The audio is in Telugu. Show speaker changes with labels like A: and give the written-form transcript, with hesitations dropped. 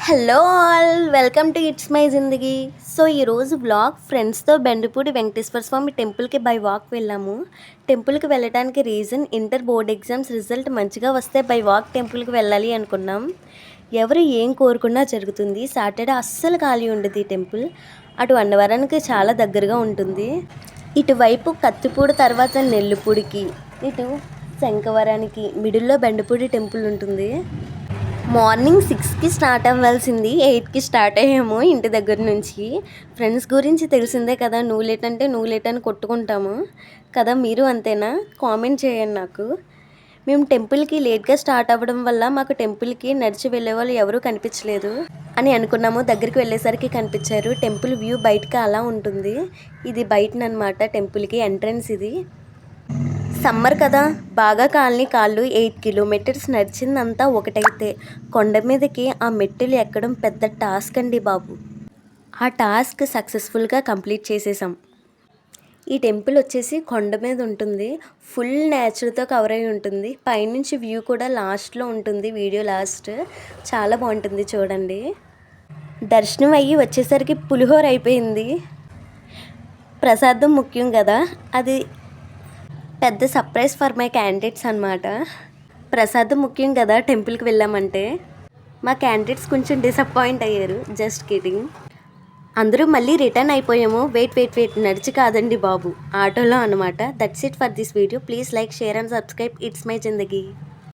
A: Hello all, welcome to it's my Zindagi. So ఈరోజు వ్లాగ్ ఫ్రెండ్స్తో బెండపూడి వెంకటేశ్వర స్వామి టెంపుల్కి బై వాక్ వెళ్ళాము. టెంపుల్కి వెళ్ళడానికి reason inter board exams result మంచిగా వస్తే బై వాక్ టెంపుల్కి వెళ్ళాలి అనుకున్నాం. ఎవరు ఏం కోరుకున్నా జరుగుతుంది. సాటర్డే అస్సలు ఖాళీ ఉండదు ఈ టెంపుల్. అటు అన్నవరానికి చాలా దగ్గరగా ఉంటుంది. ఇటువైపు కత్తిపూడి తర్వాత నెల్లిపూడికి, ఇటు శంఖవరానికి మిడిల్లో బెండపూడి టెంపుల్ ఉంటుంది. మార్నింగ్ 6కి స్టార్ట్ అవ్వాల్సింది 8కి స్టార్ట్ అయ్యాము ఇంటి దగ్గర నుంచి. ఫ్రెండ్స్ గురించి తెలిసిందే కదా, నువ్వు లేట్ అంటే నువ్వు లేట్ అని కొట్టుకుంటాము కదా. మీరు అంతేనా? కామెంట్ చేయండి నాకు. మేము టెంపుల్కి లేట్గా స్టార్ట్ అవ్వడం వల్ల మాకు టెంపుల్కి నడిచి వెళ్ళే వాళ్ళు ఎవరూ కనిపించలేదు అని అనుకున్నాము. దగ్గరికి వెళ్ళేసరికి కనిపించారు. టెంపుల్ వ్యూ బయటకి అలా ఉంటుంది. ఇది బయటనమాట టెంపుల్కి ఎంట్రన్స్. ఇది సమ్మర్ కదా, బాగా కాళ్ళు 8 కిలోమీటర్స్ నడిచిందంతా ఒకటైతే కొండ మీదకి ఆ మెట్టులు ఎక్కడం పెద్ద టాస్క్ అండి బాబు. ఆ టాస్క్ సక్సెస్ఫుల్గా కంప్లీట్ చేసేసాం. ఈ టెంపుల్ వచ్చేసి కొండ మీద ఉంటుంది. ఫుల్ నేచర్తో కవర్ అయి ఉంటుంది. పైనుంచి వ్యూ కూడా లాస్ట్లో ఉంటుంది. వీడియో లాస్ట్ చాలా బాగుంటుంది చూడండి. దర్శనం అయ్యి వచ్చేసరికి పులిహోర అయిపోయింది. ప్రసాదం ముఖ్యం కదా, అది పెద్ద సర్ప్రైజ్ ఫర్ మై క్యాండిడేట్స్ అనమాట. ప్రసాదం ముఖ్యం కదా టెంపుల్కి వెళ్ళామంటే. మా క్యాండిడేట్స్ కొంచెం డిసప్పాయింట్ అయ్యారు. Just kidding. అందరూ మళ్ళీ రిటర్న్ అయిపోయాము. వెయిట్ నడిచి కాదండి బాబు, ఆటోలో అనమాట. That's it for this video. Please like, share and subscribe. It's my Zindagi.